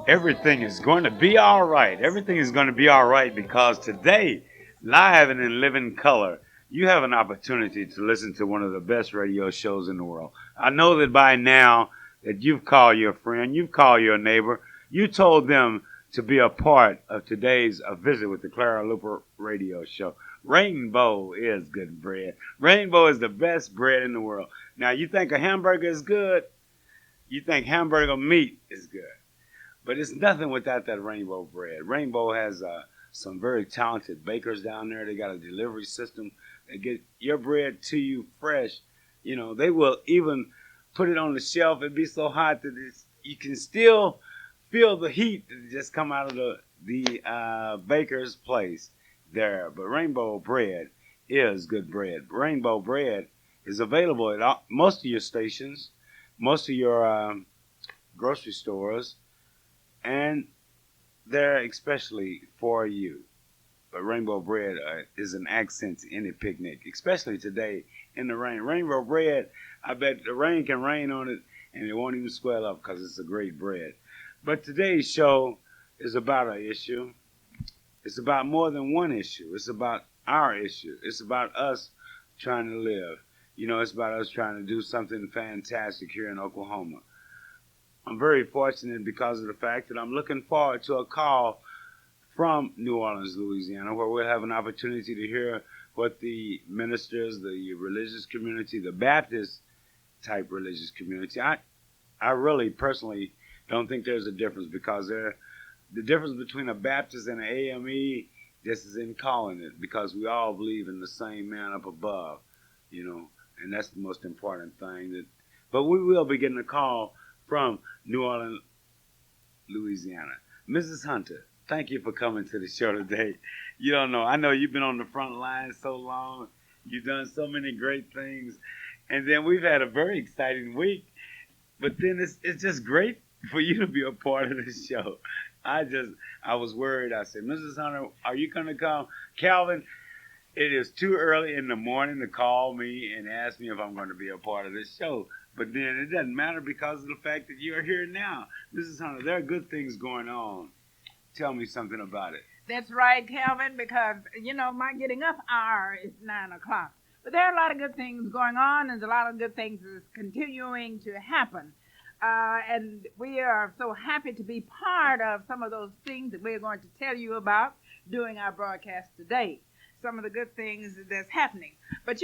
Everything is going to be all right. Everything is going to be all right because today, live and in living color, you have an opportunity to listen to one of the best radio shows in the world. I know that by now that you've called your friend, you've called your neighbor, you told them to be a part of today's visit with the Clara Luper radio show. Rainbow is good bread. Rainbow is the best bread in the world. Now, you think a hamburger is good? You think hamburger meat is good. But it's nothing without that rainbow bread. Rainbow has some very talented bakers down there. They got a delivery system. They get your bread to you fresh. You know, they will even put it on the shelf. It'd be so hot that you can still feel the heat that just come out of the baker's place there. But rainbow bread is good bread. Rainbow bread is available at most of your stations, most of your grocery stores, and they're especially for you. But rainbow bread is an accent to any picnic, especially today in the rain. Rainbow bread, I bet the rain can rain on it and it won't even swell up because it's a great bread. But today's show is about an issue. It's about more than one issue. It's about our issue. It's about us trying to live. You know, it's about us trying to do something fantastic here in Oklahoma. I'm very fortunate because of the fact that I'm looking forward to a call from New Orleans, Louisiana, where we'll have an opportunity to hear what the ministers, the religious community, the Baptist type religious community. I really personally don't think there's a difference because the difference between a Baptist and an AME just is in calling it because we all believe in the same man up above, you know, and that's the most important thing. But we will be getting a call from New Orleans, Louisiana. Mrs. Hunter, thank you for coming to the show today. You don't know, I know you've been on the front line so long. You've done so many great things. And then we've had a very exciting week. But then it's just great for you to be a part of the show. I was worried. I said, Mrs. Hunter, are you going to come? Calvin, it is too early in the morning to call me and ask me if I'm going to be a part of this show. But then it doesn't matter because of the fact that you're here now. Mrs. Hunter, there are good things going on. Tell me something about it. That's right, Calvin, because, my getting up hour is 9 o'clock. But there are a lot of good things going on, and a lot of good things is continuing to happen. And we are so happy to be part of some of those things that we're going to tell you about during our broadcast today. Some of the good things that's happening. But,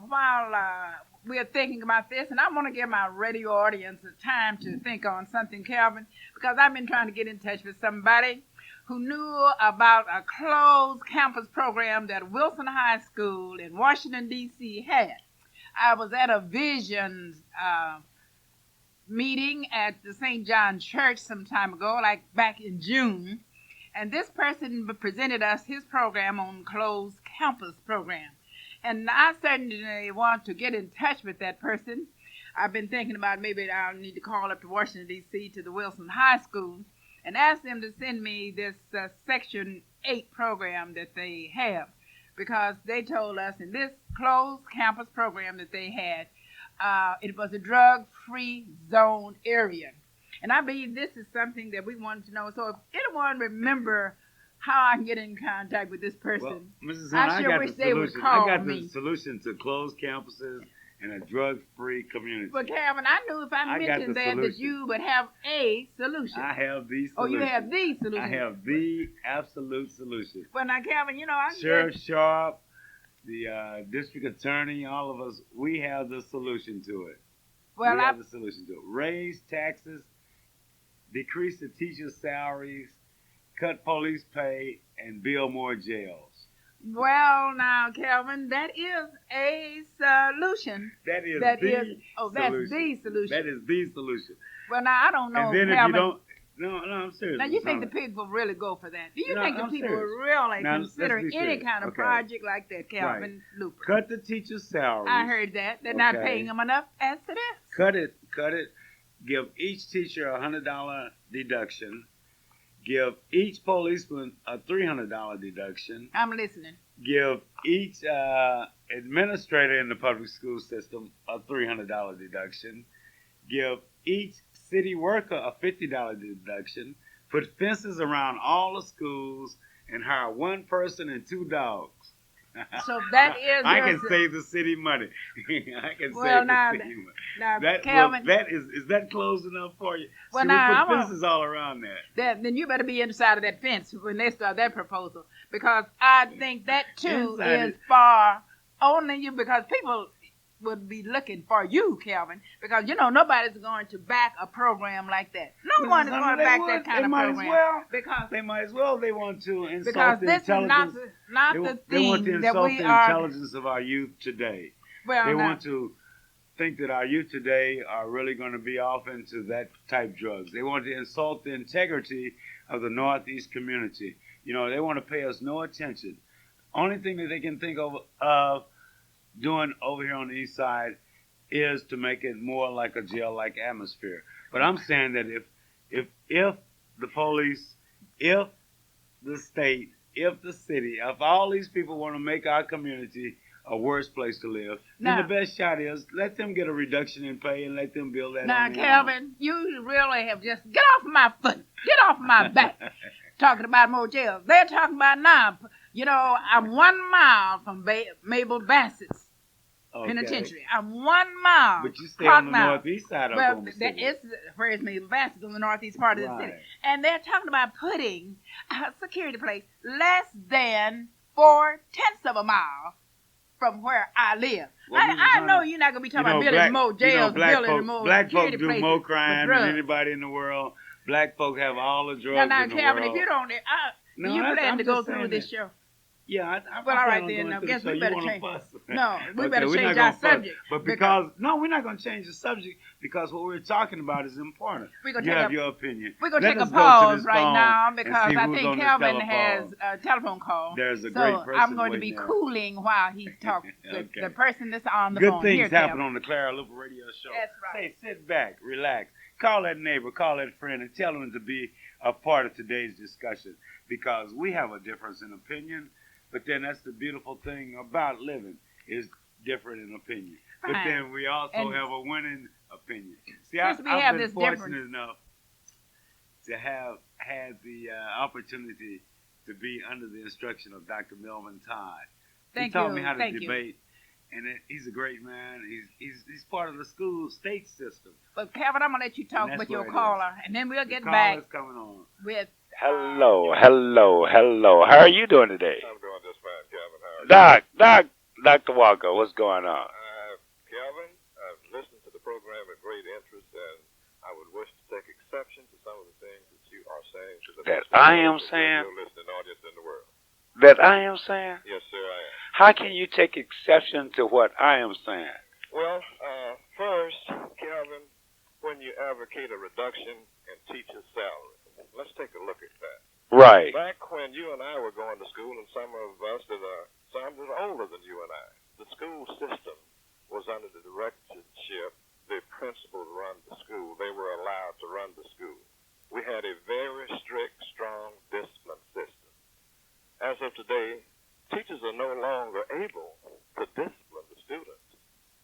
while we're thinking about this, and I want to give my radio audience a time to think on something, Calvin, because I've been trying to get in touch with somebody who knew about a closed campus program that Wilson High School in Washington, D.C. had. I was at a Visions meeting at the St. John Church some time ago, like back in June, and this person presented us his program on closed campus program. And I certainly want to get in touch with that person. I've been thinking about maybe I'll need to call up to Washington, D.C. to the Wilson High School and ask them to send me this Section 8 program that they have. Because they told us in this closed campus program that they had, it was a drug-free zone area. And I believe this is something that we wanted to know. So if anyone remember how I can get in contact with this person, well, Mrs. Hunt, I sure wish they would call me. I got the solution to closed campuses and a drug-free community. Well, Calvin, I knew if I mentioned that you would have a solution. I have the solution. Oh, you have the solution. I have the absolute solution. Well, now, Calvin, Sheriff Sharp, the district attorney, all of us, we have the solution to it. Well, we have the solution to it. Raise taxes, decrease the teachers' salaries, cut police pay, and build more jails. Well, now, Calvin, that is a solution. That's the solution. That is the solution. Well, now, I don't know, And then Calvin, if you don't, no, I'm serious. now, you think the people really go for that? Do you think the I'm people serious. really Now, consider let's be any serious. kind of Okay. project like that, Calvin Luper? Cut the teachers' salaries. I heard that. They're not Okay. paying them enough as to this. Cut it. Give each teacher a $100 deduction. Give each policeman a $300 deduction. I'm listening. Give each administrator in the public school system a $300 deduction. Give each city worker a $50 deduction, put fences around all the schools, and hire one person and two dogs. So that is I your can save the city money. I can well save now, the city money. now That Calvin. that is that close enough for you? Well, See, now we I'm put a, fences all around that. then you better be inside of that fence when they start that proposal, because I think that too Inside is it. for only you, because people would be looking for you, Calvin, because you know nobody's going to back a program like that. No one is No, going to they back would. that kind They of might program as well. because They might as well. They want to insult because the this is intelligence. not They, the they want to thing that insult we the are. intelligence of our youth today. Well, They now, want to think that our youth today are really going to be off into that type drugs. They want to insult the integrity of the Northeast community. You know, they want to pay us no attention. Only thing that they can think of doing over here on the east side is to make it more like a jail-like atmosphere. But I'm saying that if the police, if the state, if the city, if all these people want to make our community a worse place to live, then now, the best shot is let them get a reduction in pay and let them build that now, on their Calvin, you really have just get off my foot, get off my back. own. Talking about motels, they're talking about now. You know, I'm 1 mile from Mabel Bassett's Okay. penitentiary. I'm 1 mile. But you stay Clock on the mile. northeast side of Well, Oklahoma that City. is where is Mabel Bassett's on the northeast part of the city, Right. and they're talking about putting a security place less than 4/10 of a mile from where I live. Well, Mrs. I know Hunter, you're not gonna be talking about building more jails, building more black folk security do places more for crime drugs. than anybody in the world. Black folk have all the drugs Now, in the Calvin, world. if you don't, No, you that's- plan I'm to go just through saying this that. show. Yeah, I Well, all plan right on then. going I through guess the show. we better You wanna change. fuss? No, we Okay, better we're not change gonna our fuss. subject. But because no, we're not going to change the subject because what we're talking about is important. We're gonna You take have a- your opinion. We're going Let to take a us go to pause this right phone now and because see I who's think on the Calvin has telephone. a telephone call. There's a So great person I'm going to be waiting there. cooling while he talks. Okay. The person that's on the Good phone. things Here, happen Calvin. on the Clara Luper Radio Show. That's right. Say, sit back, relax, call that neighbor, call that friend, and tell them to be a part of today's discussion because we have a difference in opinion. But then that's the beautiful thing about living is different in opinion. But Fine. then we also And have a winning opinion. See, since we I've have been this fortunate difference- enough to have had the opportunity to be under the instruction of Dr. Melvin Todd. Thank he taught you, me how to thank you. debate, and he's a great man. He's part of the school state system. But Calvin, I'm going to let you talk And that's with your where it caller, and then we'll The get call back is coming on. with. Hello. How are you doing today? I'm doing just fine, Calvin. How are you? Dr. Walker, what's going on? Calvin, I've listened to the program with great interest, and I would wish to take exception to some of the things that you are saying to the That most I am radio saying? listening audience in the world. That I am saying? Yes, sir, I am. How can you take exception to what I am saying? Well, first, Calvin, when you advocate a reduction in teachers' salary, let's take a look at that. Right. Back when you and I were going to school, and some of us that are older than you and I, the school system was under the directorship. The principals run the school. They were allowed to run the school. We had a very strict, strong discipline system. As of today, teachers are no longer able to discipline the students.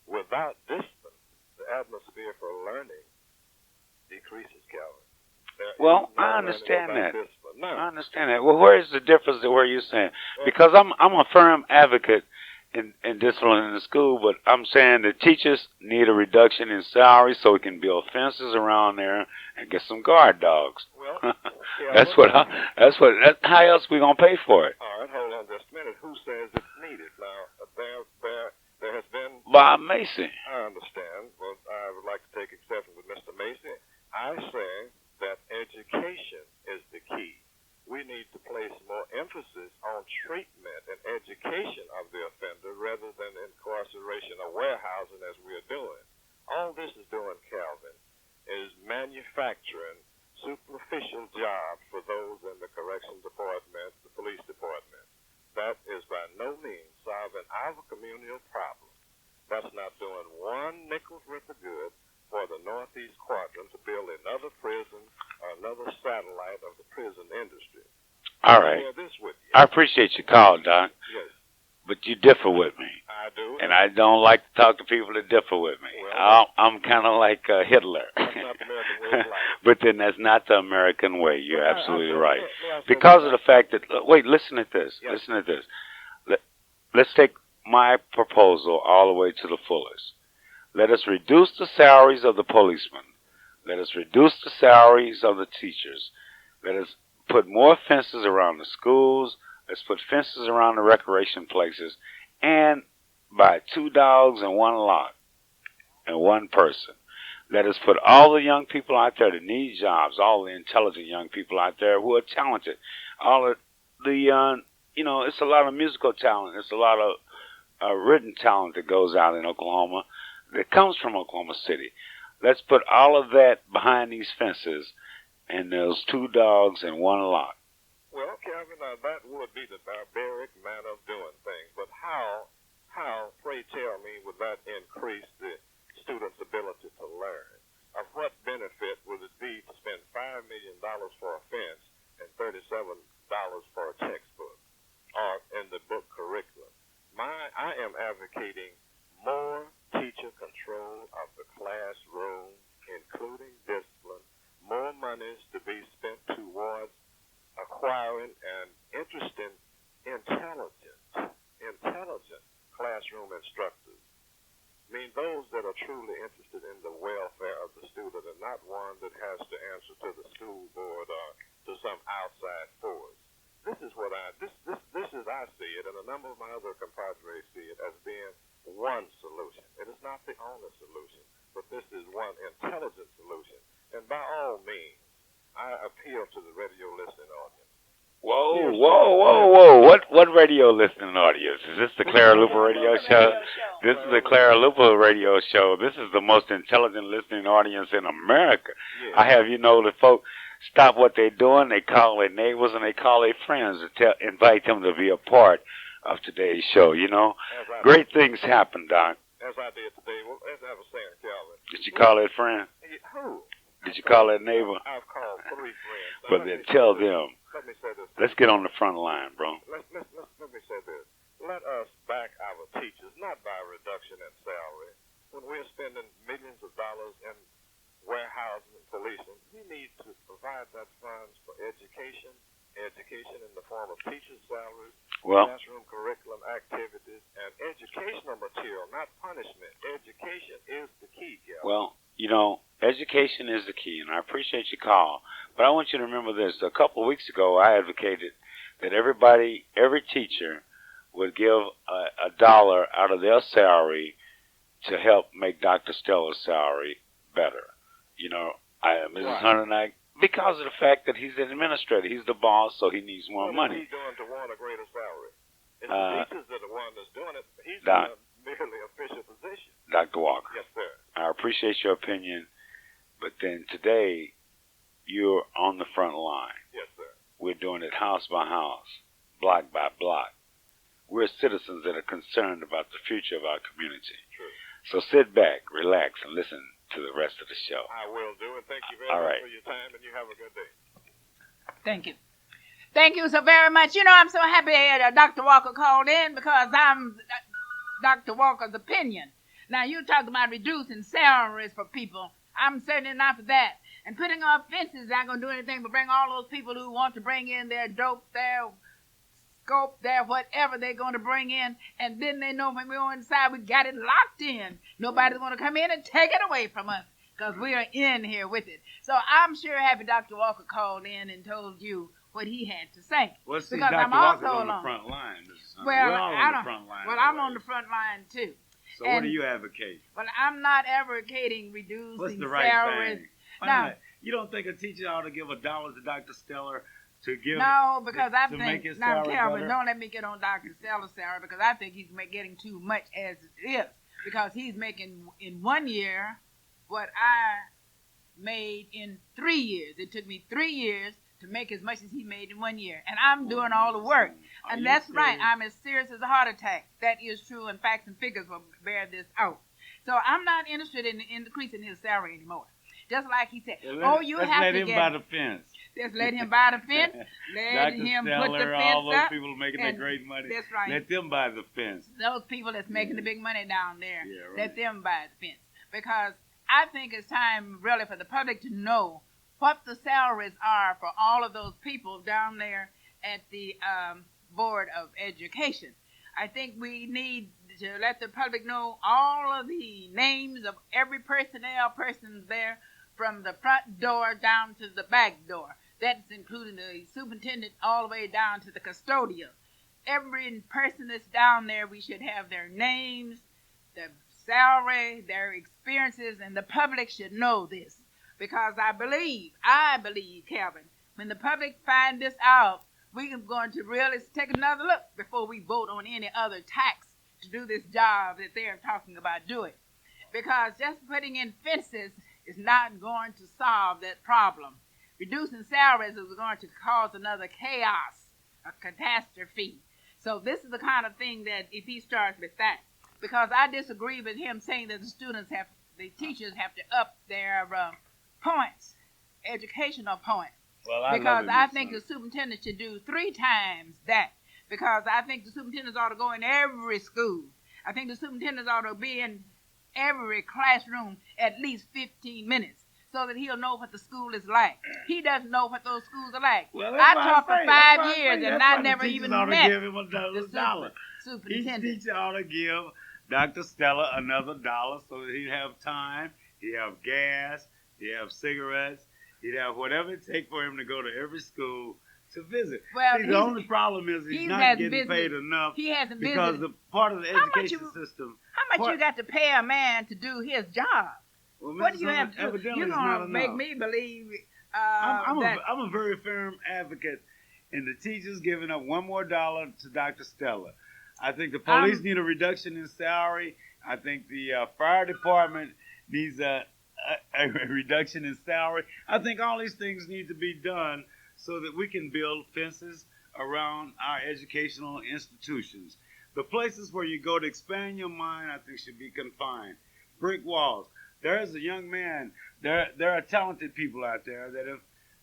Without discipline, the atmosphere for learning decreases, Calvin. There Well, is no I learning understand without that. discipline. Now, I understand that. Well, where is the difference to where you're saying? Because I'm a firm advocate in discipline in the school, but I'm saying the teachers need a reduction in salary so we can build fences around there and get some guard dogs. well, How else we gonna pay for it? all right, hold on just a minute. Who says it's needed? Now, there has been. Bob Macy. I understand, but I would like to take exception with Mr. Macy. I say that education is the key. We need to place more emphasis on treatment and education of the offender rather than incarceration or warehousing as we are doing. All this is doing, Calvin, is manufacturing superficial jobs for those in the correction department, the police department. That is by no means solving our communal problem. That's not doing one nickel's worth of good for the Northeast Quadrant to build another prison or another satellite of the prison industry. All right. Share this with you. I appreciate your call, Doc. Yes. but you differ with me. I do. And I don't like to talk to people that differ with me. Well, I'm kind of like Hitler. That's not the American way of life. But then that's not the American way. You're absolutely right. May I say Because this? of the fact that, wait, listen to this. Yes. Listen to this. Let's take my proposal all the way to the fullest. Let us reduce the salaries of the policemen. Let us reduce the salaries of the teachers. Let us put more fences around the schools. Let's put fences around the recreation places. And buy 2 dogs and 1 lot and 1 person. Let us put all the young people out there that need jobs, all the intelligent young people out there who are talented, all of the, it's a lot of musical talent. It's a lot of written talent that goes out in Oklahoma that comes from Oklahoma City. Let's put all of that behind these fences and those 2 dogs and 1 lot. Well, Kevin, that would be the barbaric manner of doing things. But how, pray tell me, would that increase the student's ability to learn? Of what benefit would it be to spend $5 million for a fence and $37 for a textbook or in the book curriculum? I am advocating more teacher control of the classroom, including discipline, more monies to be spent towards acquiring and interesting, intelligent classroom instructors. I mean, those that are truly interested in the welfare of the student and not one that has to answer to the school board or to some outside force. This is what this is I see it, and a number of my other compadres see it as being one solution. It is not the only solution, but this is one intelligent solution. And by all means, I appeal to the radio listening audience. Whoa. What radio listening audience? Is this the Clara Luper radio show? This is the Clara Luper radio show. This is the most intelligent listening audience in America. Yeah. I have the folk stop what they're doing. They call their neighbors and they call their friends to invite them to be a part of today's show. Great things happen, Doc. As I did today. Well, as I was saying, Calvin. Did you call that friend? Who? Did you call that neighbor? I've called 3 friends. But then tell them. Let me say this. Let's get on the front line, bro. Let me say this. Let us back our teachers, not by a reduction in salary. When we're spending millions of dollars in warehousing and policing, we need to provide that funds for education in the form of teachers' salaries, classroom curriculum activities, and educational material, not punishment. Education is the key, Gil. Well, education is the key, and I appreciate your call. But I want you to remember this. A couple of weeks ago, I advocated that every teacher would give a dollar out of their salary to help make Dr. Steller's salary better. Mrs. Hunter and I, because of the fact that he's an administrator, he's the boss, so he needs more money. What is he doing to want a greater salary? It's the teachers that are the one that's doing it. He's in a merely official position. Dr. Walker. Yes, sir. I appreciate your opinion, but then today, you're on the front line. Yes, sir. We're doing it house by house, block by block. We're citizens that are concerned about the future of our community. True. So sit back, relax, and listen to the rest of the show. I will do, and thank you very much for your time, and you have a good day. Thank you. Thank you so very much. I'm so happy that Dr. Walker called in because I'm Dr. Walker's opinion. Now, you talk about reducing salaries for people. I'm certainly not for that. And putting up fences not going to do anything but bring all those people who want to bring in their dope, their scope, their whatever they're going to bring in. And then they know when we go inside, we got it locked in. Nobody's going to come in and take it away from us because we are in here with it. So I'm sure happy Dr. Walker called in and told you what he had to say. Well, see, because Dr. I'm Walker's also on the alone. front line. Well, we're all on the front line. Well, I'm on the front line, too. So what do you advocate? Well, I'm not advocating reducing What's the right salaries. thing? Now, you don't think a teacher ought to give $1 to Dr. Stellar to give? No, because I to think, make his now, salary Calvin, better? don't let me get on Dr. Stellar's salary because I think he's getting too much as it is. Because he's making in 1 year what I made in 3 years. It took me 3 years to make as much as he made in 1 year. And I'm doing all the work. And that's right. I'm as serious as a heart attack. That is true, and facts and figures will bear this out. So I'm not interested in increasing his salary anymore. Just like he said, Let's you let have to him get. buy the fence. Just let him buy the fence. Let Dr. him Stellar, put the all fence those up. people making that and great money. That's right. Let them buy the fence. Those people that's making the big money down there, Yeah, right. let them buy the fence. Because I think it's time really for the public to know what the salaries are for all of those people down there at the Board of Education. I think we need to let the public know all of the names of every personnel persons there from the front door down to the back door. That's including the superintendent all the way down to the custodian. Every person that's down there, we should have their names, their salary, their experiences, and the public should know this. Because I believe, Calvin, when the public find this out, we're going to really take another look before we vote on any other tax to do this job that they're talking about doing. Because just putting in fences is not going to solve that problem. Reducing salaries is going to cause another chaos, a catastrophe. So this is the kind of thing that if he starts with that, because I disagree with him saying that the teachers have to up their points, educational points. Well, Because I think the superintendent should do 3 times that. Because I think the superintendents ought to go in every school. I think the superintendents ought to be in every classroom at least 15 minutes so that he'll know what the school is like. He doesn't know what those schools are like. Well, I taught for 5 years and I never even met give him the $1. Each superintendent. teacher ought to give Dr. Stella another $1 so that he'd have time, he'd have gas, he'd have cigarettes, he'd have whatever it takes for him to go to every school to visit. Well, See, the only problem is he's not hasn't getting visited. paid enough He hasn't because visited. the part of the How much education system. How much you got to pay a man to do his job? Well, What Mrs. do you have to do? evidently You're it's going not to enough. make me believe I'm that. a very firm advocate in the teachers giving up one more dollar to Dr. Stella. I think the police need a reduction in salary. I think the fire department needs a reduction in salary. I think all these things need to be done so that we can build fences around our educational institutions. The places where you go to expand your mind, I think, should be confined. Brick walls. There is a young man. There are talented people out there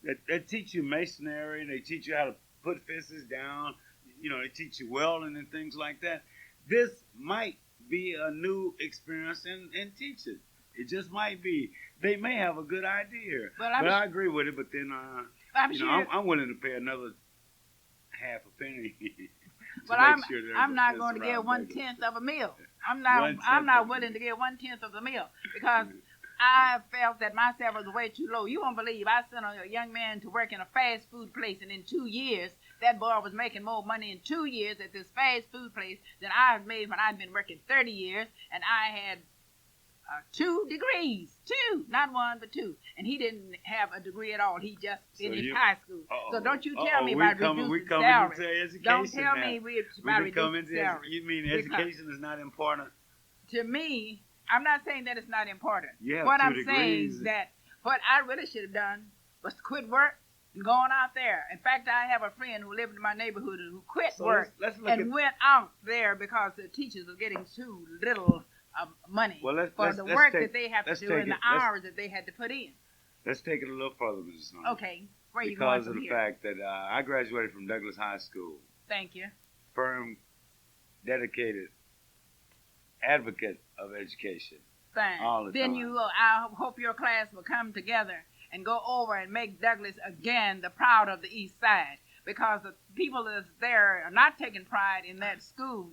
that teach you masonry. They teach you how to put fences down. They teach you welding and things like that. This might be a new experience in teaching. It just might be. They may have a good idea, but I agree with it. But then, I'm willing to pay another half a penny. But I'm not going to give 1/10 of a meal. I'm not willing to give 1/10 of the meal because I felt that my salary was way too low. You won't believe I sent a young man to work in a fast food place, and in 2 years, that boy was making more money in 2 years at this fast food place than I had made when I'd been working 30 years, and I had 2 degrees. 2, not 1, but 2. And he didn't have a degree at all. He just finished high school. So don't you tell me about reducing salary. Don't tell me about reducing salary. You mean education is not important? To me, I'm not saying that it's not important. You have what 2 I'm degrees. saying is that what I really should have done was to quit work and gone out there. In fact, I have a friend who lived in my neighborhood who quit work and went out there because the teachers were getting too little money for the work that they have to do and the hours that they had to put in. Let's take it a little further, Mrs. Norman. Okay. Where are you going from here? Because of the here? fact that I graduated from Douglas High School. Thank you. Firm, dedicated advocate of education. Fine. All the then time. I hope your class will come together and go over and make Douglas again the proud of the East Side. Because the people that's there are not taking pride in that school,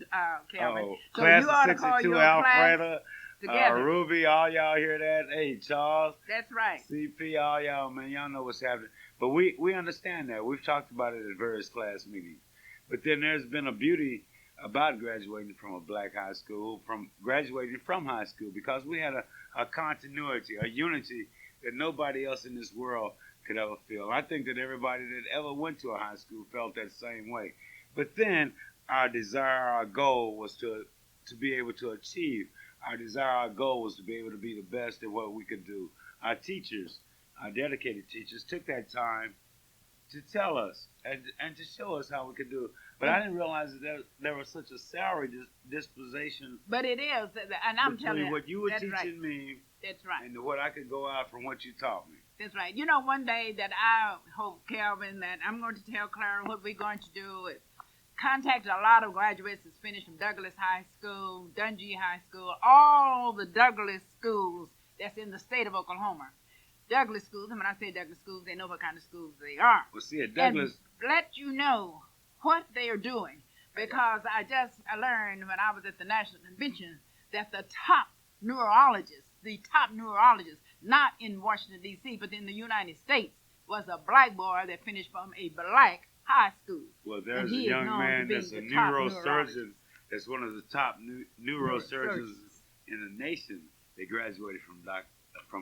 Kelvin. So class you ought to of call 62, your Alfreda, class together. Ruby, all y'all hear that? Hey, Charles. That's right. CP, all y'all, man, y'all know what's happening. But we understand that. We've talked about it at various class meetings. But then there's been a beauty about graduating from a black high school, from graduating from high school, because we had a continuity, a unity that nobody else in this world could ever feel. I think that everybody that ever went to a high school felt that same way. But then our desire, our goal was to be able to achieve. Our desire, our goal was to be able to be the best at what we could do. Our teachers, our dedicated teachers, took that time to tell us and to show us how we could do. But I didn't realize that there was such a salary disposition But it is, and I'm telling between you, what you were that's teaching right. me That's right. and what I could go out from what you taught me. That's right. You know, one day that I hope, Calvin, that I'm going to tell Clara what we're going to do is contact a lot of graduates that's finished from Douglas High School, Dungey High School, all the Douglas schools that's in the state of Oklahoma. Douglas schools, and when I say Douglas schools, they know what kind of schools they are. Well, see, at Douglas, And let you know what they are doing. Because I learned when I was at the National Convention that the top neurologists, not in Washington, D.C., but in the United States, was a black boy that finished from a black high school. well, there's And a he is young known to man be that's a the top neurosurgeon. neurologist. That's one of the top neurosurgeons in the nation. They graduated from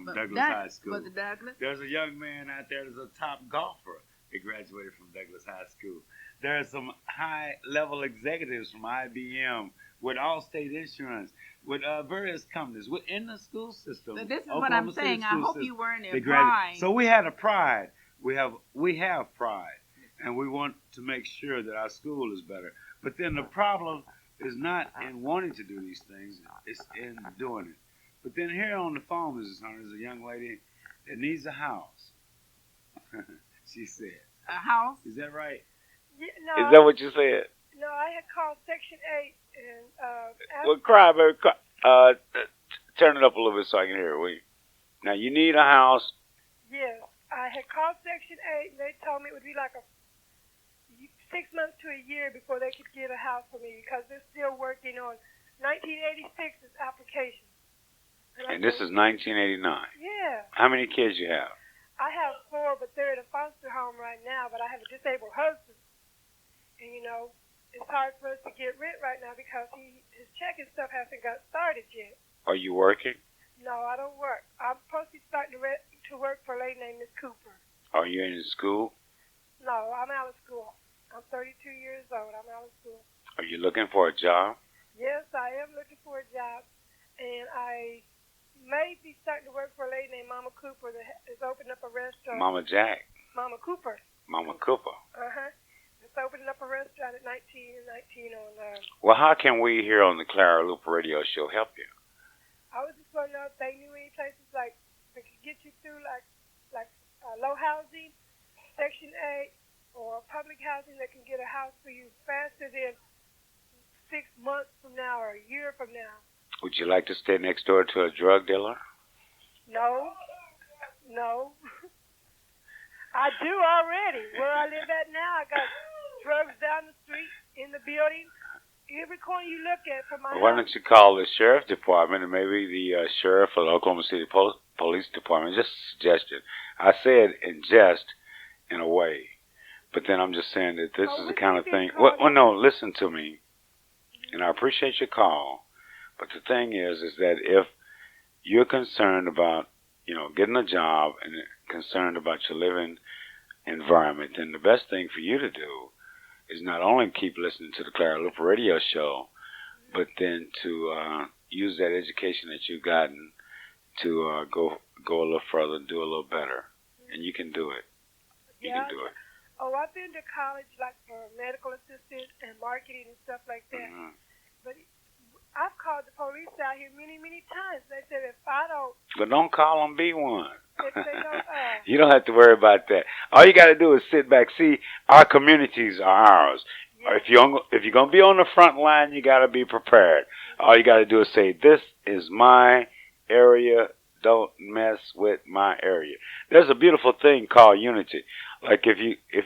Douglas High School. Was it Douglas? There's a young man out there that's a top golfer. They graduated from Douglas High School. There are some high-level executives from IBM with Allstate Insurance, with various companies within the school system. So this is what Oklahoma I'm City saying. I school hope system. you weren't They implying. So we had a pride. We have pride, and we want to make sure that our school is better. But then the problem is not in wanting to do these things; it's in doing it. But then here on the phone, Mrs. Hunter, is a young lady that needs a house. She said, A house? "Is that right?" Is that what you said? No, I had called Section 8 and Well, cry, baby. Cry. Turn it up a little bit so I can hear it. Will you? Now, you need a house. yes, I had called Section 8 and they told me it would be like 6 months to a year before they could get a house for me because they're still working on 1986's application. And this is 1989. Yeah. How many kids you have? I have 4, but they're in a foster home right now, but I have a disabled husband. And, you know, it's hard for us to get rent right now because his check and stuff hasn't got started yet. Are you working? No, I don't work. I'm supposed to be starting to work for a lady named Miss Cooper. Are you in school? No, I'm out of school. I'm 32 years old. I'm out of school. Are you looking for a job? Yes, I am looking for a job. And I may be starting to work for a lady named Mama Cooper that has opened up a restaurant. Mama Jack. Mama Cooper. Mama Cooper. Uh-huh. It's opening up a restaurant at 1919 on... Well, how can we here on the Clara Luper Radio Show help you? I was just want to know if they knew any places like that could get you through like low housing, Section 8, or public housing that can get a house for you faster than 6 months from now or a year from now. Would you like to stay next door to a drug dealer? No. I do already. Where I live at now, I got drugs down the street, in the building. Every corner you look at from my Why house. don't you call the sheriff department and maybe the sheriff or the Oklahoma City Police Department? Just a suggestion. I say it in jest in a way, but then I'm just saying that this is the kind of thing. Well, no, listen to me, and I appreciate your call. But the thing is that if you're concerned about, getting a job and concerned about your living environment, then the best thing for you to do is not only keep listening to the Clara Luper Radio Show, but then to use that education that you've gotten to go a little further and do a little better. And you can do it. You can do it. Oh, I've been to college like for medical assistant and marketing and stuff like that. Mm-hmm. But I've called the police out here many, many times. They said if I don't, But don't call them, be one. if they don't, You don't have to worry about that. All you got to do is sit back. See, our communities are ours. yeah. If you're gonna be on the front line, you got to be prepared. All you got to do is say, "This is my area. Don't mess with my area." There's a beautiful thing called unity. Like if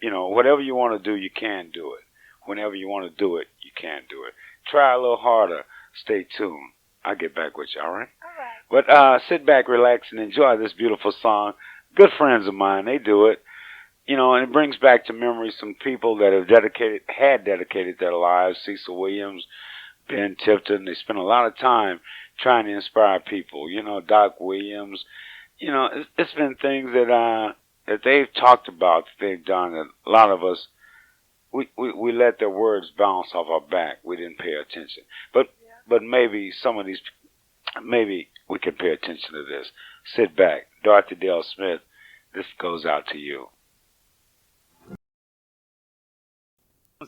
whatever you want to do, you can do it. Whenever you want to do it, you can do it. Try a little harder. Stay tuned. I'll get back with you. All right. All right. But sit back, relax, and enjoy this beautiful song. Good friends of mine, they do it. And it brings back to memory some people that had dedicated their lives. Cecil Williams, Ben Tipton. They spent a lot of time trying to inspire people. Doc Williams. It's been things that they've talked about, that they've done, that a lot of us, we let their words bounce off our back. We didn't pay attention. But maybe some of these, maybe we can pay attention to this. Sit back. Dorothy Dale Smith, this goes out to you.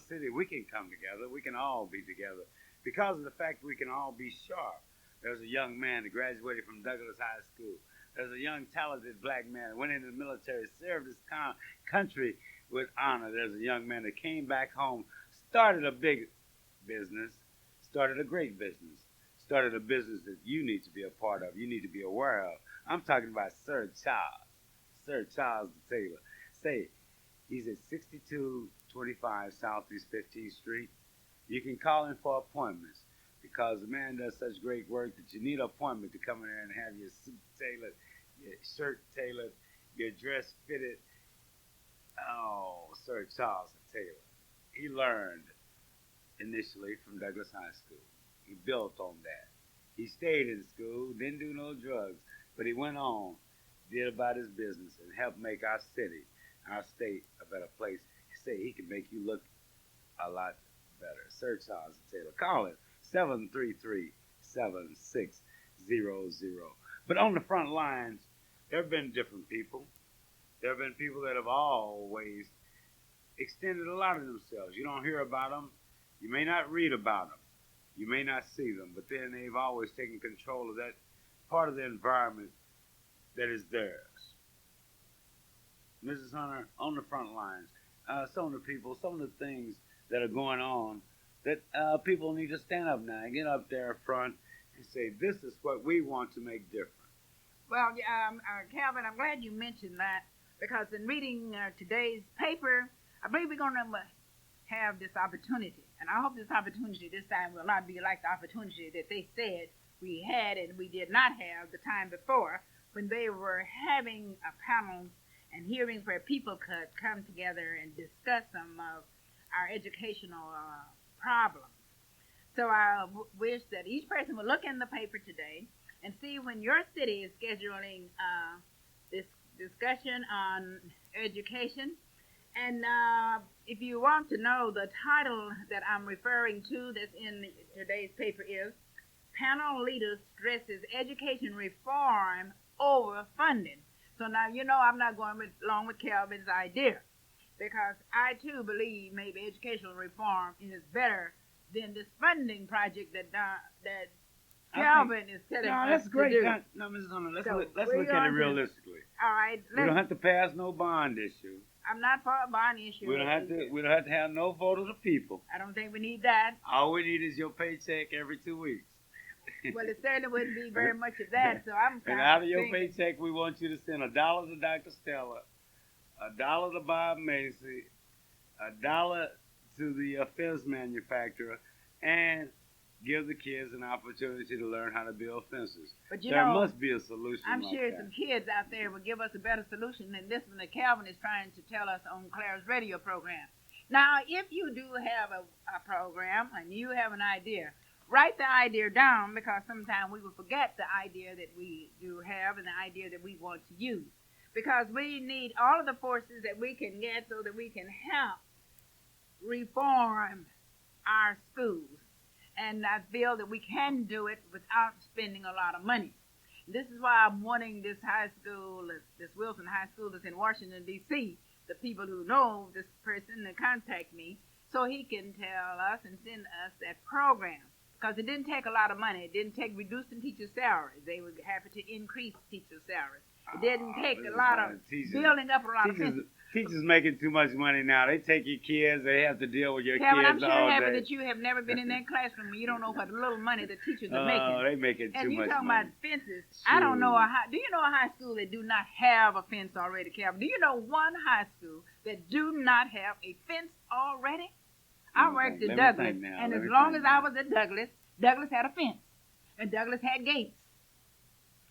city, we can come together. We can all be together because of the fact we can all be sharp. There's a young man that graduated from Douglas High School. There's a young, talented black man that went into the military, served his country with honor. There's a young man that came back home, started a big business, started a great business, started a business that you need to be a part of, you need to be aware of. I'm talking about Sir Charles Taylor. Say, he's at 6225 Southeast 15th Street. You can call him for appointments because the man does such great work that you need an appointment to come in there and have your suit tailored, your shirt tailored, your dress fitted. Oh, Sir Charles Taylor. He learned initially from Douglas High School. He built on that. He stayed in school, didn't do no drugs, but he went on, did about his business, and helped make our city, our state, a better place. He said he can make you look a lot better. Sir Charles Taylor. Call him 733-7600. But on the front lines, there have been different people. There have been people that have always extended a lot of themselves. You don't hear about them. You may not read about them. You may not see them, but then they've always taken control of that part of the environment that is theirs. Mrs. Hunter, on the front lines, some of the people, some of the things that are going on that people need to stand up now and get up there front and say, this is what we want to make different. Well, Calvin, I'm glad you mentioned that because in reading today's paper, I believe we're going to have this opportunity. And I hope this opportunity this time will not be like the opportunity that they said we had and we did not have the time before when they were having panels and hearings where people could come together and discuss some of our educational problems. So I wish that each person would look in the paper today and see when your city is scheduling this discussion on education. And if you want to know, the title that I'm referring to that's in today's paper is Panel Leader Stresses Education Reform Over Funding. So now, you know, I'm not going along with Calvin's idea because I, too, believe maybe educational reform is better than this funding project that Calvin is telling us that's great. to do. No, Mrs. Hunter, let's So look we're at it going to- realistically. All right. We don't have to pass no bond issue. I'm not for a bond issue. We don't have to have no vote of the people. I don't think we need that. All we need is your paycheck every 2 weeks. Well, it certainly wouldn't be very much of that, so I'm And kind out of your thinking, paycheck, we want you to send $1 to Dr. Stella, $1 to Bob Macy, $1 to the fence manufacturer, and give the kids an opportunity to learn how to build fences. But you There know, must be a solution. I'm like sure that. some kids out there will give us a better solution than this one that Calvin is trying to tell us on Clara's radio program. Now, if you do have a program and you have an idea, write the idea down because sometimes we will forget the idea that we do have and the idea that we want to use. Because we need all of the forces that we can get so that we can help reform our schools. And I feel that we can do it without spending a lot of money. This is why I'm wanting this high school, this Wilson High School that's in Washington, D.C., the people who know this person to contact me so he can tell us and send us that program. Because it didn't take a lot of money. It didn't take reducing teachers' salaries. They were happy to increase teachers' salaries. It didn't take a lot of building up a lot of fences. Teachers making too much money now. They take your kids. They have to deal with your Calvin, I'm kids sure all happy day. that you have never been in that classroom and you don't know what little money the teachers are Oh, making. they making And too you much talking money. about fences. I don't know do you know a high school that do not have a fence already, Calvin? Do you know one high school that do not have a fence already? I worked at Douglas, and as long as I was at Douglas, Douglas had a fence, and Douglas had gates.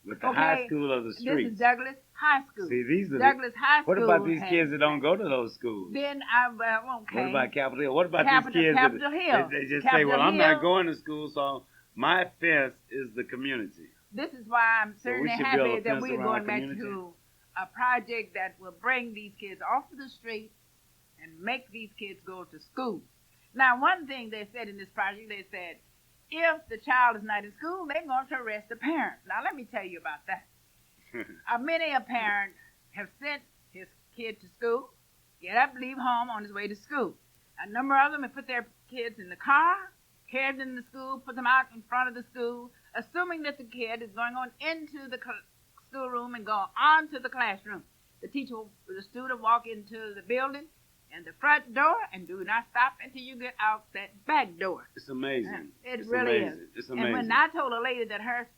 With the high school of the This streets. is Douglas High School. See, these are Douglas High School. What about these has kids that don't fence. go to those schools? Then okay. What about Capitol Hill? What about Capitol- these kids Capitol that Hill. they just say, Capitol well, I'm Hill. not going to school, so my fence is the community. This is why I'm So we certainly should happy build a that fence we're around going our back community. to a project that will bring these kids off of the street and make these kids go to school. Now, one thing they said in this project, they said, if the child is not in school, they're going to arrest the parent. Now, let me tell you about that. Many a parent have sent his kid to school, get up, leave home on his way to school. A number of them have put their kids in the car, carried them to school, put them out in front of the school, assuming that the kid is going on into the schoolroom and go on to the classroom. The teacher, the student walk into the building and the front door and do not stop until you get out that back door. It's amazing. It It's really amazing. is. It's amazing. And when I told a lady that her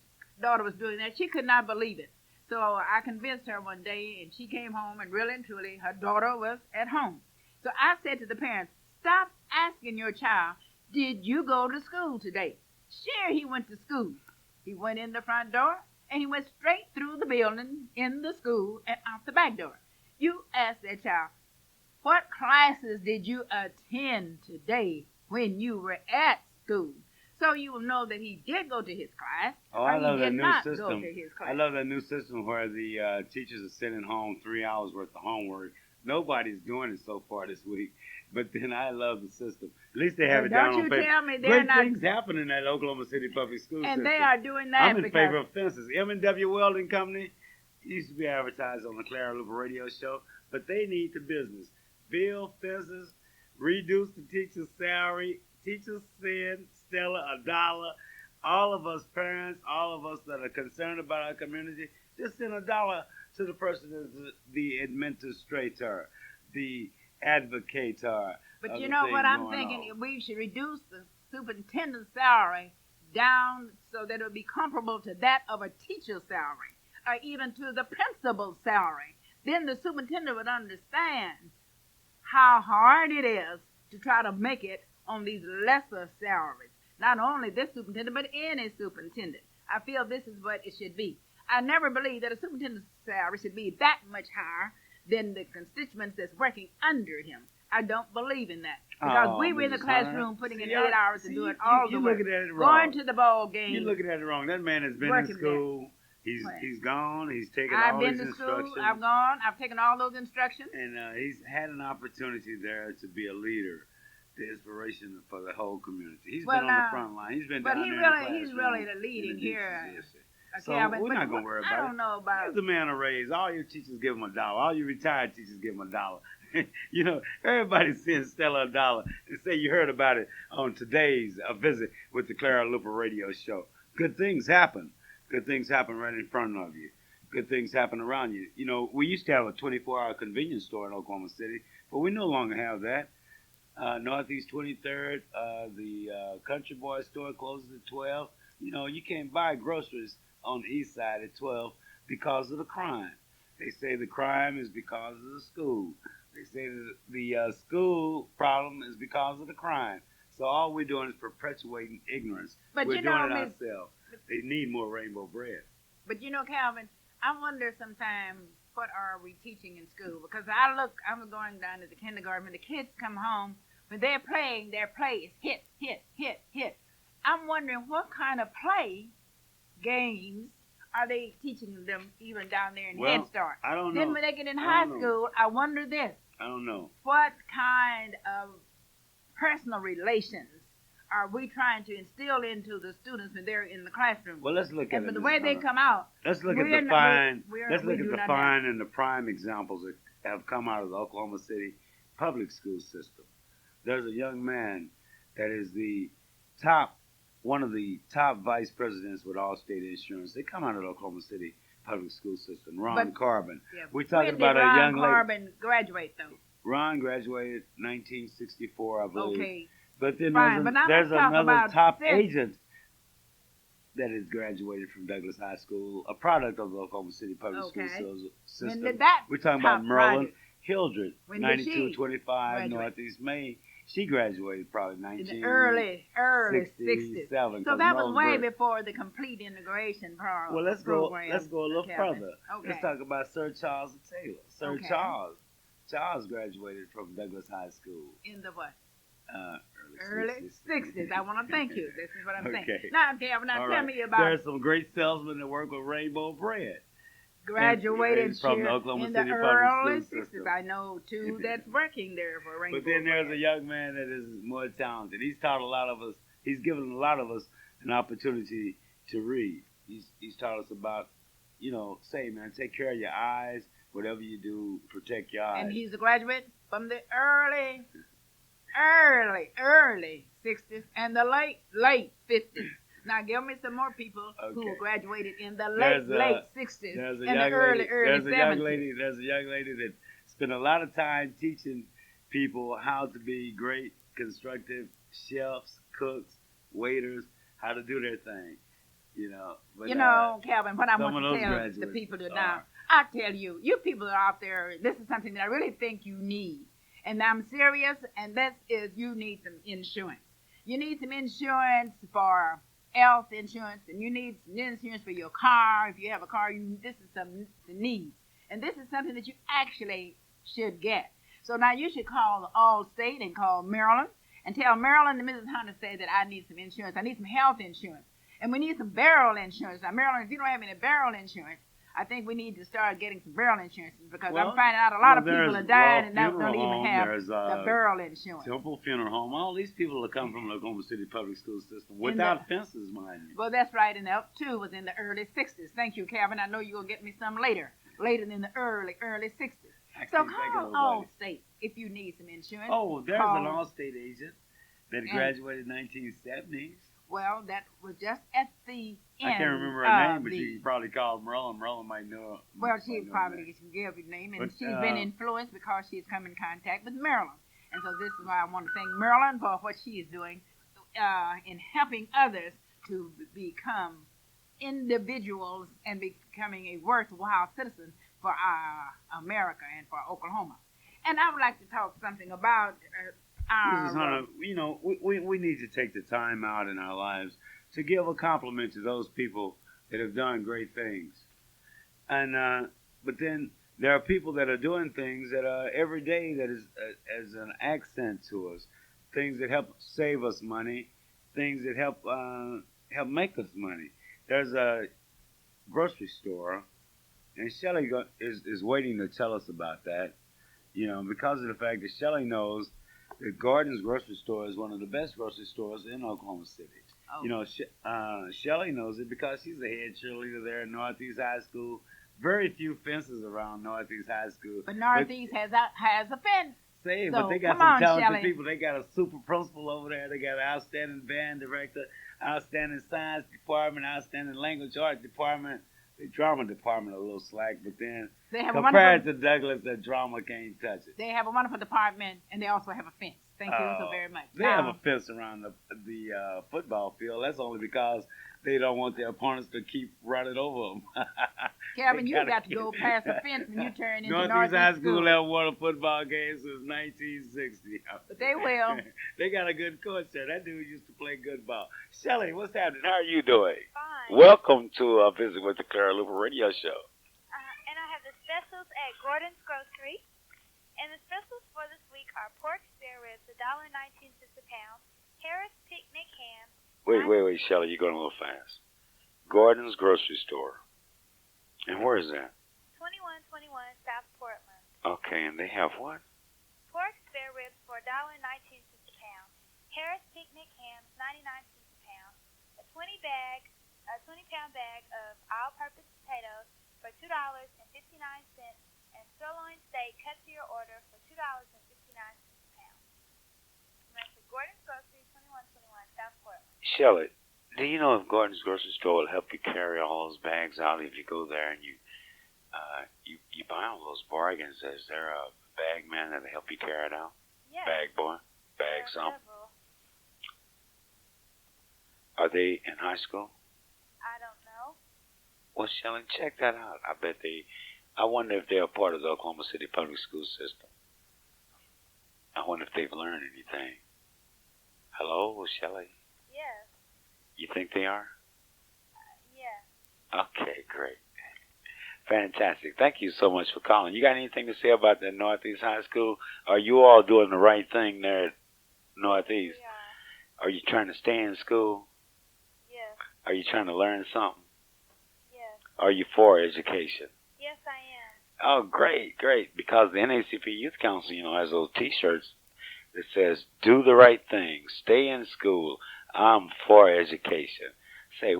daughter was doing that, she could not believe it. So I convinced her one day, and she came home, and really and truly, her daughter was at home. So I said to the parents, stop asking your child, did you go to school today? Sure, he went to school. He went in the front door, and he went straight through the building, in the school, and out the back door. You ask that child, what classes did you attend today when you were at school? So you will know that he did go to his class, Oh, or I love he that did new not system. go to his class. I love that new system where the teachers are sending home 3 hours worth of homework. Nobody's doing it so far this week, but then I love the system. At least they have But it down don't on you paper. tell me they're Great not, things happening at Oklahoma City Public School and System. they are doing that I'm in because favor of fences. M&W Welding Company used to be advertised on the Clara Luper radio show, but they need the business. Build fences, reduce the teacher's salary. Teachers send Stella $1. All of us parents, all of us that are concerned about our community, just send $1 to the person that's the administrator, the advocator. But of you the know thing what I'm going thinking? on. We should reduce the superintendent's salary down so that it would be comparable to that of a teacher's salary, or even to the principal's salary. Then the superintendent would understand how hard it is to try to make it on these lesser salaries. Not only this superintendent, but any superintendent. I feel this is what it should be. I never believed that a superintendent's salary should be that much higher than the constituents that's working under him. I don't believe in that. Because we were in the Mrs. classroom Hunter. putting in See, 8 hours and doing all the you're work. looking at it wrong. Going to the ball game. You're looking at it wrong. That man has been in Working school. Right. He's gone. He's taken I've all been these to school. instructions. I've gone. I've taken all those instructions. And he's had an opportunity there to be a leader, the inspiration for the whole community. He's Well, been on now, the front line. He's been But down he there really, in the he's classroom really the leading in a deep here. position. Okay, So Alvin, we're but not going to worry about I don't know about. Give the man a raise. All your teachers give him $1. All your retired teachers give him $1. You know, everybody sends Stella $1 and say you heard about it on today's visit with the Clara Luper radio show. Good things happen. Good things happen right in front of you. Good things happen around you. You know, we used to have a 24-hour convenience store in Oklahoma City, but we no longer have that. Northeast 23rd, the Country Boy store closes at 12. You know, you can't buy groceries on the east side at 12 because of the crime. They say the crime is because of the school. They say that the school problem is because of the crime. So all we're doing is perpetuating ignorance. But we're you doing know, it Miss- ourselves. They need more rainbow bread. But you know, Calvin, I wonder sometimes what are we teaching in school? Because I'm going down to the kindergarten, when the kids come home, when they're playing, their play is hit, hit, hit, hit. I'm wondering what kind of play games are they teaching them even down there in Head Start? I don't know. Then when they get in I high don't know. school, I wonder this. I don't know. What kind of personal relations are we trying to instill into the students when they're in the classroom? Well, let's look at And it. for the Ms. way they Hunter. come out, Let's look at we're the not- fine. we're- Let's we look at do the not fine and the prime examples that have come out of the Oklahoma City public school system. There's a young man that is one of the top vice presidents with Allstate Insurance. They come out of the Oklahoma City public school system. Ron But- Carbon. yeah. We're talking When about did a Ron young lady. Carbon graduate though? Ron graduated 1964, I believe. Okay. But then Fine, but now there's let's talk another about top this. agent that has graduated from Douglas High School, a product of the Oklahoma City public Okay. school When system. did that We're talking top about Merlin graduate? Hildred, When did she 9225 graduate? Northeast Maine. She graduated probably In 1967. the early 60s. So 'cause that was Merlin way Bird- before the complete integration program. Well, let's go a little Calvin. further. Okay. Let's talk about Sir Charles Taylor. Sir Okay. Charles graduated from Douglas High School. In the what? Early Early 60s. I want to thank you. This is what I'm saying. Okay. Now, Calvin, now All tell right. me about There's some great salesmen that work with Rainbow Bread. graduated from the here Oklahoma in City the public early school 60s. system. I know two that's working there for Rainbow. But then there's a Bread. young man that is more talented. He's taught a lot of us. He's given a lot of us an opportunity to read. He's taught us about, say, man, take care of your eyes. Whatever you do, protect your eyes. And he's a graduate from the early early 60s and the late 50s. Now give me some more people who Okay. graduated in the There's late a 60s there's a and the young early lady. 70s. There's a young lady that spent a lot of time teaching people how to be great, constructive chefs, cooks, waiters, how to do their thing. But You know, Calvin, what I some want of to those tell the graduates people to now, are. I tell you, you people are out there, this is something that I really think you need. And I'm serious, and that is you need some insurance. You need some insurance for health insurance, and you need some insurance for your car. If you have a car, this is some needs. And this is something that you actually should get. So now you should call Allstate and call Maryland and tell Maryland and Mrs. Hunter say that I need some insurance. I need some health insurance. And we need some barrel insurance. Now, Maryland, if you don't have any barrel insurance, I think we need to start getting some barrel insurance because I'm finding out a lot of people are dying and don't even have the barrel insurance. Temple Funeral Home. All these people that come from the Oklahoma City public school system without fences, mind you. Well, that's right. And that, too, was in the early 60s. Thank you, Calvin. I know you'll get me some later in the early 60s. So call Allstate if you need some insurance. Oh, there's an Allstate agent that graduated in 1970s. Well, that was just at the end. I can't remember her name, but you can probably call Merlin. Merlin might know. Well, she probably can give your name, and she's been influenced because she's come in contact with Maryland. And so this is why I want to thank Maryland for what she is doing in helping others to become individuals and becoming a worthwhile citizen for America and for Oklahoma. And I would like to talk something about Mrs. Hunter, we need to take the time out in our lives to give a compliment to those people that have done great things. And but then there are people that are doing things that are every day that is as an accent to us, things that help save us money, things that help make us money. There's a grocery store, and Shelley is waiting to tell us about that. Because of the fact that Shelley knows that Gordon's grocery store is one of the best grocery stores in Oklahoma City. Oh. Shelley knows it because she's the head cheerleader there at Northeast High School. Very few fences around Northeast High School. But Northeast has a fence. But they got some talented people. They got a super principal over there. They got an outstanding band director, outstanding science department, outstanding language art department. The drama department a little slack, but then compared to Douglas, the drama can't touch it. They have a wonderful department, and they also have a fence. Thank you so very much. They have a fence around the football field. That's only because they don't want their opponents to keep running over them. Kevin, you got to go past the fence when you turn into Northeast High School haven't won a football game since 1960. But they will. They got a good coach there. That dude used to play good ball. Shelley, what's happening? How are you doing? Fine. Welcome to a visit with the Clara Luper Radio Show. And I have the specials at Gordon's Grocery. And the specials for this week are pork spare ribs, $1.19 a pound. Harris picnic ham. Wait, Shelley, you're going a little fast. Gordon's Grocery Store. And where is that? 2121 South Portland. Okay, and they have what? Pork spare ribs for $1.19 a pound. Harris picnic ham, 99 cents a pound. A 20-pound bag of all-purpose potatoes for $2.59, and sirloin steak cut to your order for $2.59 a pound. And that's at Gordon's Grocery, 2121 South Portland. Shelley, do you know if Gordon's Grocery Store will help you carry all those bags out if you go there and you buy all those bargains? Is there a bag man that'll help you carry it out? Yes. Bag boy? Bag something? Several. Are they in high school? I don't know. Well, Shelley, check that out. I wonder if they're a part of the Oklahoma City public school system. I wonder if they've learned anything. Hello, Shelley? Yes. You think they are? Yes. Okay, great. Fantastic. Thank you so much for calling. You got anything to say about the Northeast High School? Are you all doing the right thing there at Northeast? We are. Are you trying to stay in school? Yes. Are you trying to learn something? Yes. Are you for education? Yes, I am. Oh, great. Because the NACP Youth Council, has those T-shirts that says, do the right thing, stay in school, I'm for education. Say,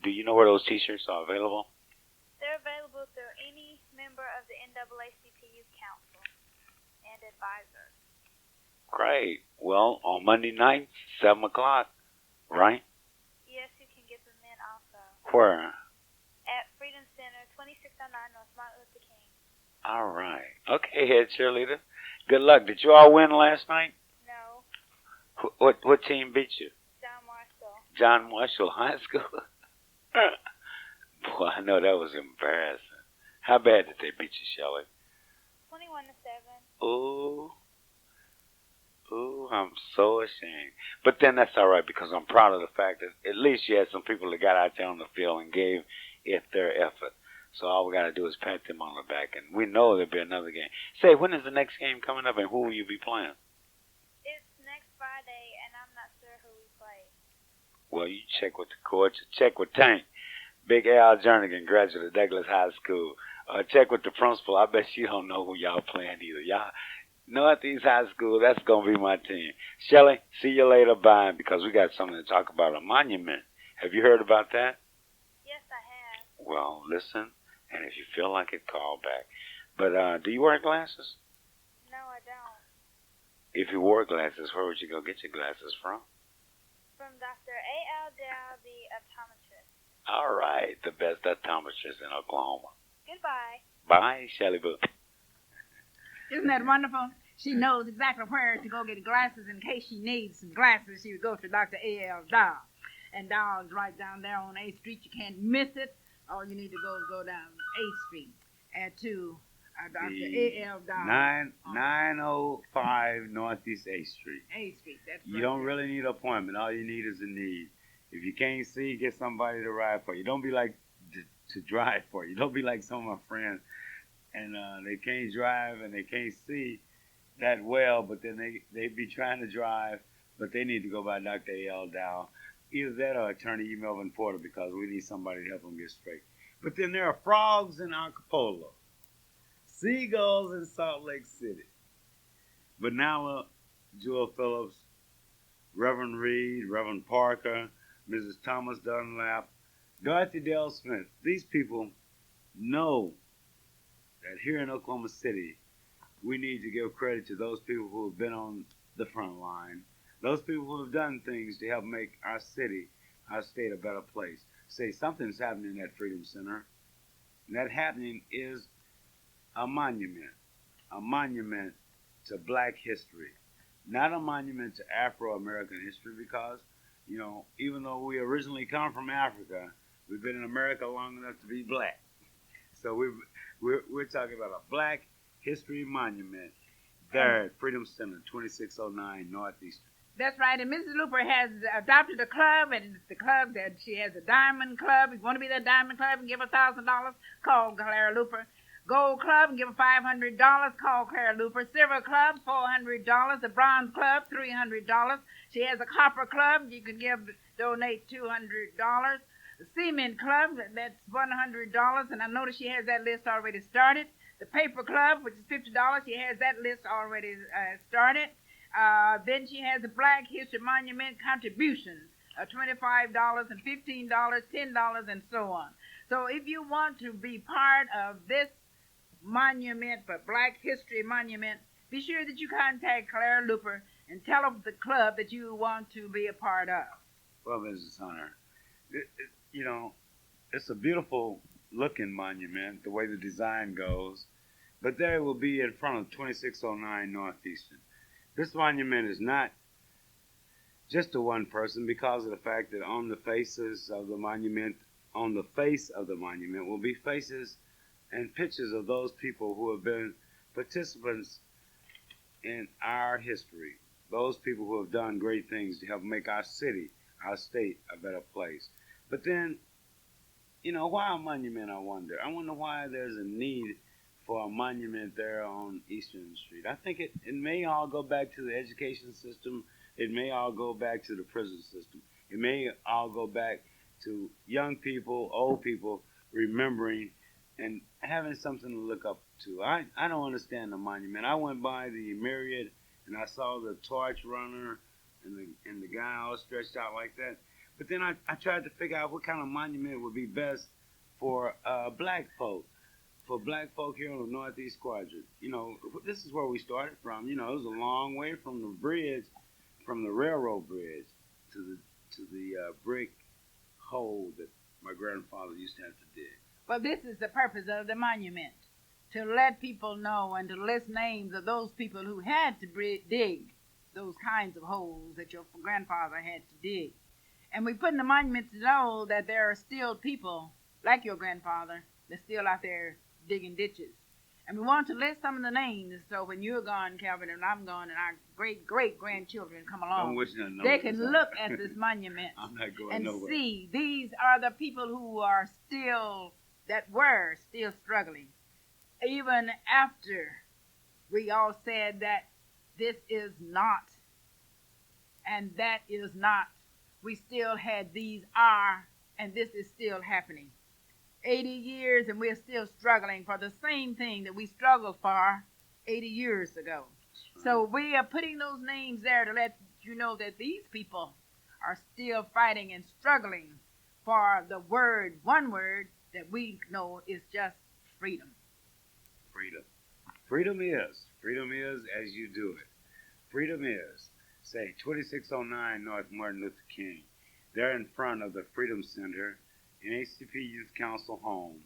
do you know where those T-shirts are available? They're available through any member of the NAACP Youth Council and advisor. Great. Well, on Monday night, 7 o'clock, right? Yes, you can get them in also. Where? At Freedom Center, 2609 North Martin Luther King. All right. Okay, head cheerleader. Good luck. Did you all win last night? No, What team beat you? John Marshall. John Marshall High School. Boy, I know that was embarrassing. How bad did they beat you, Shelley? 21-7. Ooh. Ooh, I'm so ashamed. But then that's all right because I'm proud of the fact that at least you had some people that got out there on the field and gave it their effort. So all we got to do is pat them on the back, and we know there'll be another game. Say, when is the next game coming up, and who will you be playing? It's next Friday, and I'm not sure who we play. Well, you check with the coach. Check with Tank. Big Al Jernigan, graduate of Douglas High School. Check with the principal. I bet you don't know who y'all playing either. Y'all, Northeast High School, that's going to be my team. Shelley, see you later. Bye, because we got something to talk about, a monument. Have you heard about that? Yes, I have. Well, listen, and if you feel like it, call back. But do you wear glasses? No, I don't. If you wore glasses, where would you go get your glasses from? From Dr. A.L. Dow, the optometrist. All right, the best optometrist in Oklahoma. Goodbye. Bye, Shelley Boo. Isn't that wonderful? She knows exactly where to go get glasses in case she needs some glasses. She would go to Dr. A.L. Dow. And Dow is right down there on 8th Street. You can't miss it. All you need to go is go down 8th Street to Dr. A.L. Dow. 905 Northeast 8th Street. 8th Street, that's right. You don't really need an appointment. All you need is a need. If you can't see, get somebody to ride for you. Don't be like to drive for you. Don't be like some of my friends. And they can't drive and they can't see that well, but then they be trying to drive, but they need to go by Dr. A.L. Dow. Either that or Attorney E. Melvin Porter, because we need somebody to help them get straight. But then there are frogs in Acapulco, seagulls in Salt Lake City, Vanilla, Jewel Phillips, Reverend Reed, Reverend Parker, Mrs. Thomas Dunlap, Dorothy Dale Smith. These people know that here in Oklahoma City, we need to give credit to those people who have been on the front line, those people who have done things to help make our city, our state a better place. Say something's happening at Freedom Center, and that happening is a monument to black history, not a monument to Afro-American history because, you know, even though we originally come from Africa, we've been in America long enough to be black. So we're talking about a black history monument there at Freedom Center, 2609 Northeast. That's right, and Mrs. Luper has adopted a club, and it's the club that she has a diamond club. If you want to be that diamond club and give her $1,000, call Clara Luper. Gold club and give her $500, call Clara Luper. Silver club, $400. The bronze club, $300. She has a copper club, you can donate $200. The cement club, that's $100, and I notice she has that list already started. The paper club, which is $50, she has that list already started. Then she has the Black History Monument contributions, $25 and $15, $10, and so on. So if you want to be part of this monument for Black History Monument, be sure that you contact Clara Luper and tell her the club that you want to be a part of. Well, Mrs. Hunter, you know, it's a beautiful looking monument, the way the design goes, but there it will be in front of 2609 Northeastern. This monument is not just to one person because of the fact that on the faces of the monument, on the face of the monument will be faces and pictures of those people who have been participants in our history, those people who have done great things to help make our city, our state, a better place. But then, you know, why a monument, I wonder? I wonder why there's a need for a monument there on Eastern Street. I think it may all go back to the education system. It may all go back to the prison system. It may all go back to young people, old people, remembering and having something to look up to. I don't understand the monument. I went by the Myriad and I saw the torch runner and the guy all stretched out like that. But then I tried to figure out what kind of monument would be best for black folk, for black folk here on the Northeast Quadrant. This is where we started from. It was a long way from the bridge, from the railroad bridge to the brick hole that my grandfather used to have to dig. Well, this is the purpose of the monument, to let people know and to list names of those people who had to dig those kinds of holes that your grandfather had to dig. And we put in the monument to know that there are still people like your grandfather that's still out there digging ditches. And we want to list some of the names so when you're gone, Calvin, and I'm gone, and our great-great-grandchildren come along, they can look at this monument and nowhere. see these are the people who are still, that were still struggling. Even after we all said that this is not, and that is not, we still had these are, and this is still happening. 80 years and we're still struggling for the same thing that we struggled for 80 years ago. So we are putting those names there to let you know that these people are still fighting and struggling for the word, one word that we know is just freedom. Freedom. Freedom is as you do it. Freedom is, say, 2609 North Martin Luther King. They're in front of the Freedom Center in ACP Youth Council home.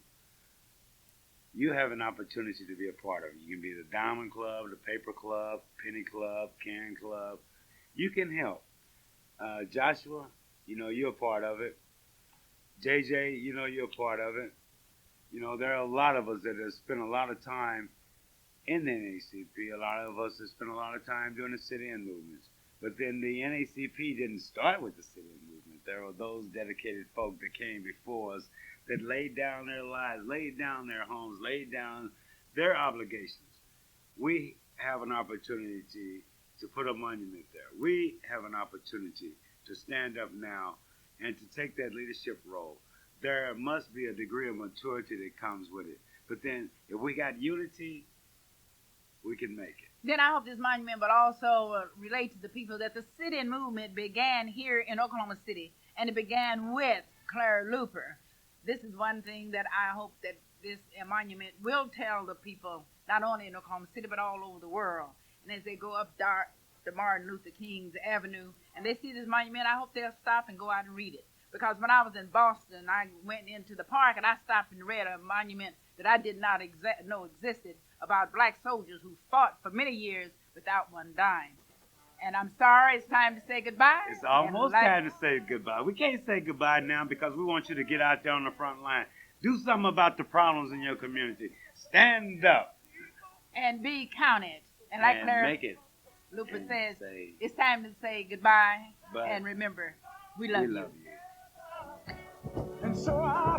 You have an opportunity to be a part of it. You can be the Diamond Club, the Paper Club, Penny Club, Can Club. You can help. Joshua, you're a part of it. JJ, you're a part of it. There are a lot of us that have spent a lot of time in the NACP. A lot of us have spent a lot of time doing the sit-in movements. But then the NACP didn't start with the sit-in movement. There were those dedicated folk that came before us that laid down their lives, laid down their homes, laid down their obligations. We have an opportunity to put a monument there. We have an opportunity to stand up now and to take that leadership role. There must be a degree of maturity that comes with it. But then if we got unity, we can make it. Then I hope this monument will also relate to the people that the sit-in movement began here in Oklahoma City, and it began with Clara Luper. This is one thing that I hope that this monument will tell the people, not only in Oklahoma City, but all over the world. And as they go up the Martin Luther King's Avenue, and they see this monument, I hope they'll stop and go out and read it. Because when I was in Boston, I went into the park and I stopped and read a monument that I did not know existed about black soldiers who fought for many years without one dying. And I'm sorry, it's time to say goodbye. It's almost time to say goodbye. We can't say goodbye now because we want you to get out there on the front line. Do something about the problems in your community. Stand up. And be counted. And like Clara Luper says, it's time to say goodbye. And remember, we love you. And so I